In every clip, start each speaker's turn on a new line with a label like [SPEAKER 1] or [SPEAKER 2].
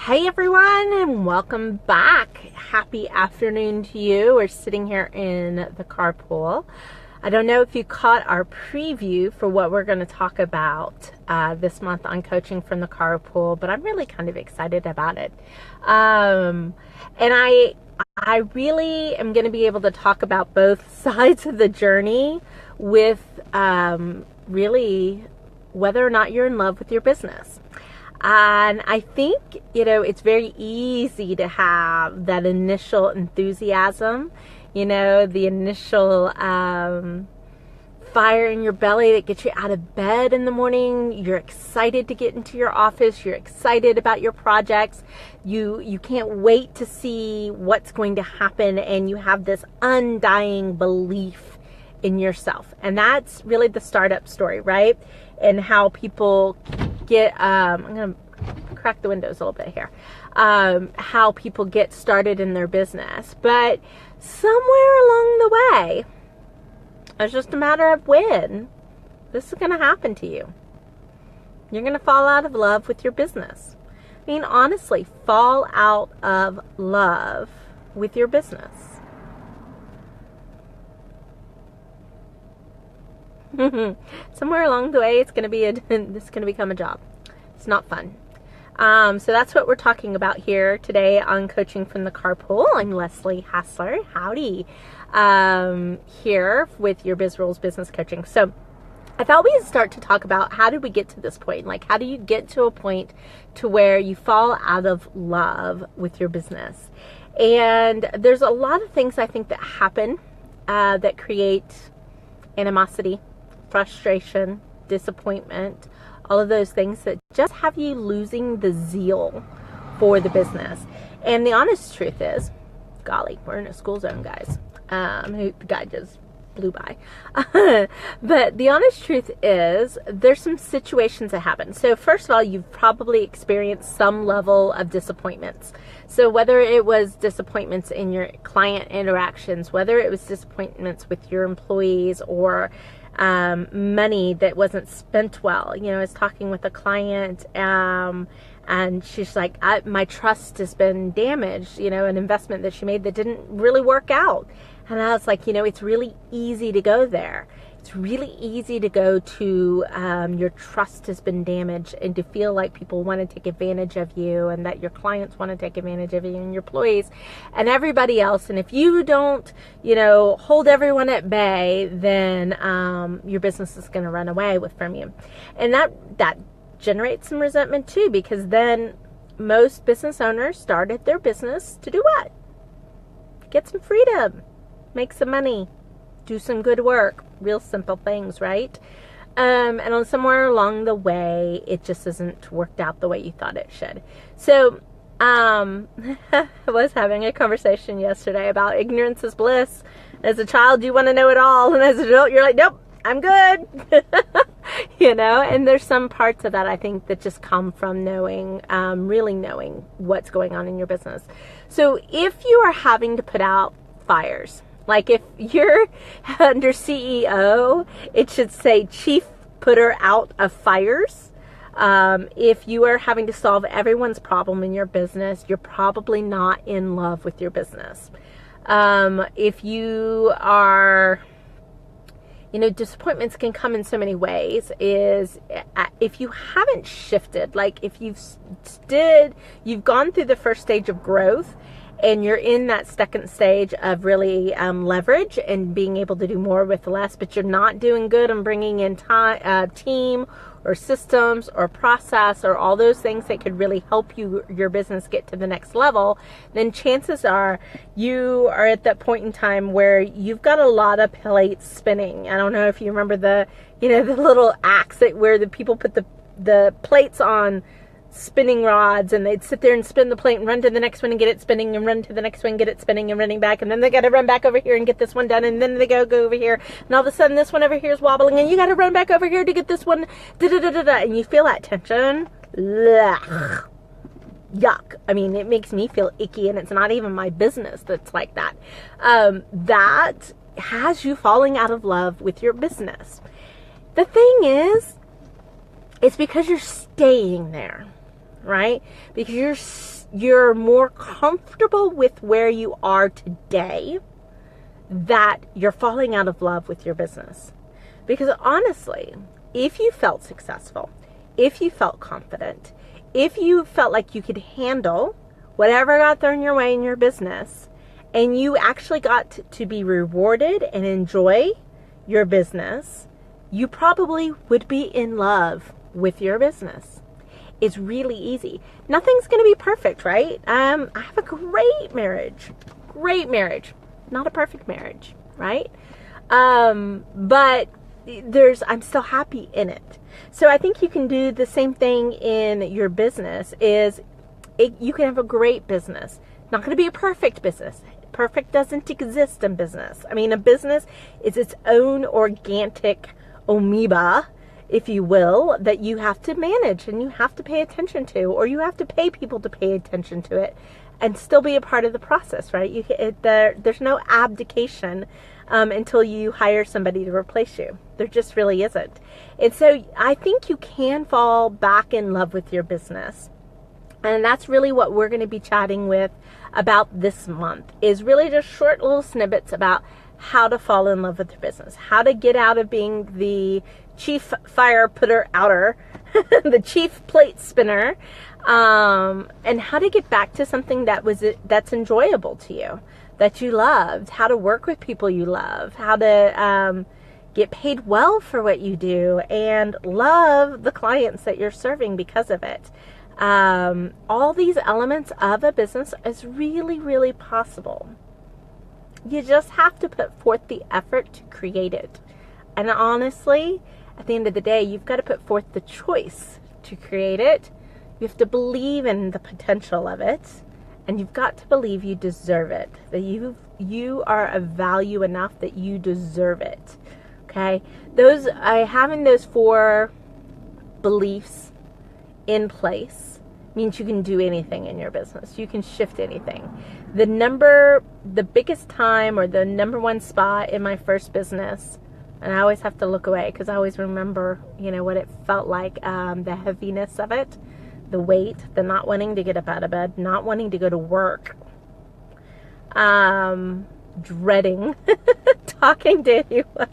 [SPEAKER 1] Hey everyone, and welcome back. Happy afternoon to you. We're sitting here in the carpool. I don't know if you caught our preview for what we're going to talk about this month on Coaching from the Carpool, but I'm really kind of excited about it. And I really am going to be able to talk about both sides of the journey with really whether or not you're in love with your business. And I think, it's very easy to have that initial enthusiasm, the initial fire in your belly that gets you out of bed in the morning. You're excited to get into your office. You're excited about your projects. You can't wait to see what's going to happen. And you have this undying belief in yourself. And that's really the startup story, right? And how people get, I'm going to crack the windows a little bit here, how people get started in their business. But somewhere along the way, it's just a matter of when this is going to happen to you. You're going to fall out of love with your business. I mean, honestly, fall out of love with your business. Somewhere along the way, it's going to become a job. It's not fun. So that's what we're talking about here today on Coaching from the Carpool. I'm Leslie Hassler. Howdy. Here with your Biz Rules Business Coaching. So I thought we'd start to talk about how did we get to this point? Like, how do you get to a point to where you fall out of love with your business? And there's a lot of things I think that happen that create animosity, frustration, disappointment, all of those things that just have you losing the zeal for the business. And the honest truth is, golly, we're in a school zone, guys. The guy just blew by. But the honest truth is, there's some situations that happen. So first of all, you've probably experienced some level of disappointments. So whether it was disappointments in your client interactions, whether it was disappointments with your employees, or money that wasn't spent well. I was talking with a client, and she's like, my trust has been damaged, an investment that she made that didn't really work out. And I was like, it's really easy to go there. It's really easy to go to your trust has been damaged, and to feel like people want to take advantage of you, and that your clients want to take advantage of you, and your employees and everybody else. And if you don't, hold everyone at bay, then your business is going to run away from you. And that generates some resentment too, because then most business owners started their business to do what? Get some freedom, make some money, do some good work, real simple things, right? And on somewhere along the way, it just isn't worked out the way you thought it should. So, I was having a conversation yesterday about ignorance is bliss. As a child, you want to know it all, and as an adult, you're like, nope, I'm good. And there's some parts of that, I think, that just come from knowing, really knowing what's going on in your business. So if you are having to put out fires, like if you're under CEO, it should say Chief Putter Out of Fires. If you are having to solve everyone's problem in your business, you're probably not in love with your business. If you are, disappointments can come in so many ways. If you haven't shifted, like if you've gone through the first stage of growth, and you're in that second stage of really leverage and being able to do more with less, but you're not doing good on bringing in team or systems or process or all those things that could really help your business get to the next level, then chances are you are at that point in time where you've got a lot of plates spinning. I don't know if you remember the little axe where the people put the plates on spinning rods, and they'd sit there and spin the plate and run to the next one and get it spinning, and run to the next one, get it spinning, and running back, and then they got to run back over here and get this one done, and then they go over here, and all of a sudden this one over here is wobbling, and you got to run back over here to get this one, and you feel that tension. Ugh. Yuck. I mean, it makes me feel icky, and it's not even my business that's like that. That has you falling out of love with your business. The thing is, it's because you're staying there. right? Because you're more comfortable with where you are today, that you're falling out of love with your business. Because honestly, if you felt successful, if you felt confident, if you felt like you could handle whatever got thrown your way in your business, and you actually got to be rewarded and enjoy your business, you probably would be in love with your business. It's really easy. Nothing's going to be perfect, right? I have a great marriage, not a perfect marriage, right? But I'm still happy in it. So I think you can do the same thing in your business. You can have a great business. Not going to be a perfect business. Perfect doesn't exist in business. I mean, a business is its own organic amoeba, if you will, that you have to manage and you have to pay attention to, or you have to pay people to pay attention to it and still be a part of the process, right? There's no abdication until you hire somebody to replace you. There just really isn't. And so I think you can fall back in love with your business. And that's really what we're going to be chatting about this month, is really just short little snippets about how to fall in love with your business, how to get out of being the chief fire putter outer, the chief plate spinner, and how to get back to something that's enjoyable to you, that you loved, how to work with people you love, how to get paid well for what you do, and love the clients that you're serving because of it. All these elements of a business is really, really possible. You just have to put forth the effort to create it. And honestly, at the end of the day, you've got to put forth the choice to create it. You have to believe in the potential of it. And you've got to believe you deserve it. That you are of value enough that you deserve it. Okay? Having those 4 beliefs in place means you can do anything in your business. You can shift anything. The biggest time, or the number 1 spot in my first business, and I always have to look away because I always remember, what it felt like, the heaviness of it, the weight, the not wanting to get up out of bed, not wanting to go to work, dreading talking to anyone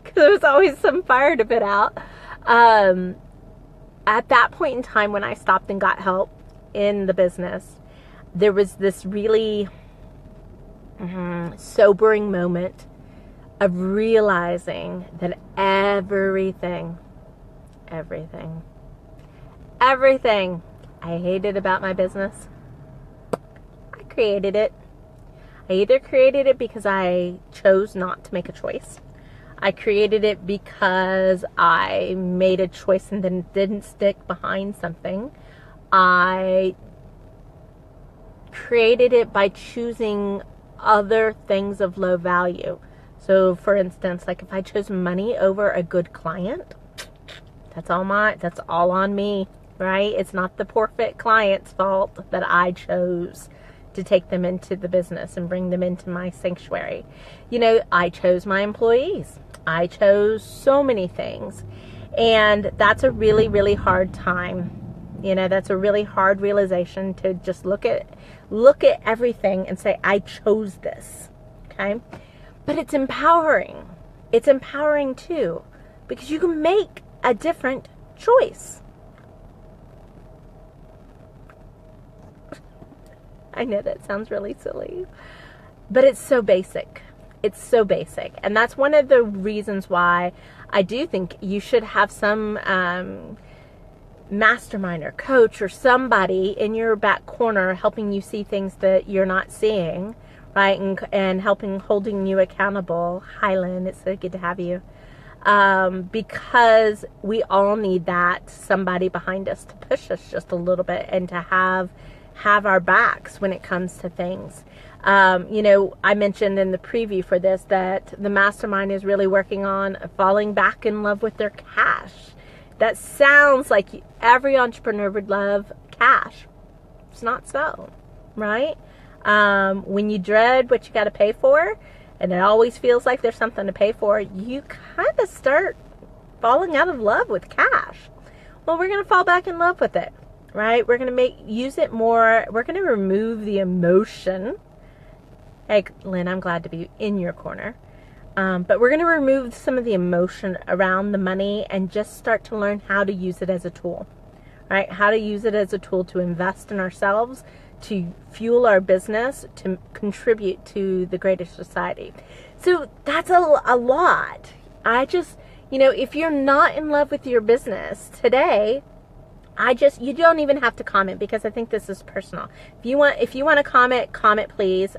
[SPEAKER 1] because there was always some fire to put out. At that point in time, when I stopped and got help in the business, there was this really sobering moment of realizing that everything I hated about my business, I created it. I either created it because I chose not to make a choice. I created it because I made a choice and then didn't stick behind something. I created it by choosing other things of low value. So for instance, like if I chose money over a good client, that's all on me, right? It's not the poor fit client's fault that I chose to take them into the business and bring them into my sanctuary. I chose my employees. I chose so many things. And that's a really, really hard time. That's a really hard realization, to just look at everything and say, I chose this. Okay? But it's empowering. It's empowering too, because you can make a different choice. I know that sounds really silly, but it's so basic. It's so basic. And that's one of the reasons why I do think you should have some mastermind or coach or somebody in your back corner helping you see things that you're not seeing, right? And holding you accountable. Hi, Lynn. It's so good to have you. Because we all need that, somebody behind us to push us just a little bit and to have our backs when it comes to things. I mentioned in the preview for this that the mastermind is really working on falling back in love with their cash. That sounds like every entrepreneur would love cash. It's not so, right? When you dread what you got to pay for, and it always feels like there's something to pay for, you kind of start falling out of love with cash. Well, we're going to fall back in love with it. right? We're going to use it more. We're going to remove the emotion. Hey, Lynn, I'm glad to be in your corner. But we're going to remove some of the emotion around the money and just start to learn how to use it as a tool, right? How to use it as a tool to invest in ourselves, to fuel our business, to contribute to the greater society. So that's a lot. If you're not in love with your business today, you don't even have to comment, because I think this is personal. If you want to comment please.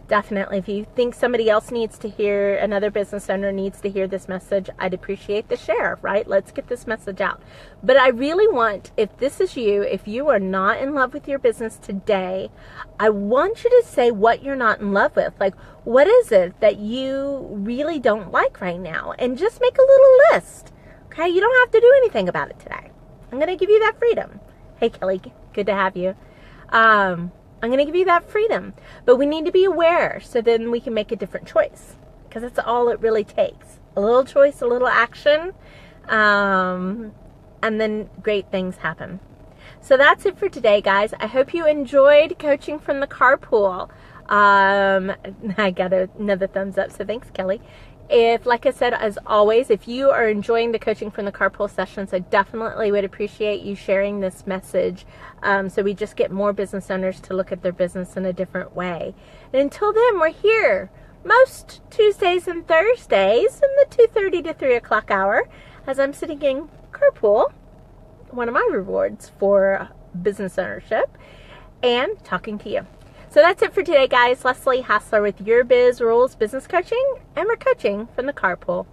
[SPEAKER 1] Definitely. If you think somebody else needs to hear, another business owner needs to hear this message, I'd appreciate the share, right? Let's get this message out. But I really want, if this is you, if you are not in love with your business today, I want you to say what you're not in love with. Like, what is it that you really don't like right now? And just make a little list. Okay? You don't have to do anything about it today. I'm going to give you that freedom. Hey, Kelly, good to have you. I'm going to give you that freedom. But we need to be aware so then we can make a different choice. Because that's all it really takes. A little choice, a little action, and then great things happen. So that's it for today, guys. I hope you enjoyed coaching from the carpool. I got another thumbs up, so thanks, Kelly. Like I said, as always, if you are enjoying the coaching from the carpool sessions, I definitely would appreciate you sharing this message, so we just get more business owners to look at their business in a different way. And until then, we're here most Tuesdays and Thursdays in the 2:30 to 3 o'clock hour as I'm sitting in carpool, one of my rewards for business ownership, and talking to you. So that's it for today, guys. Leslie Hassler with Your Biz Rules Business Coaching, and we're coaching from the carpool.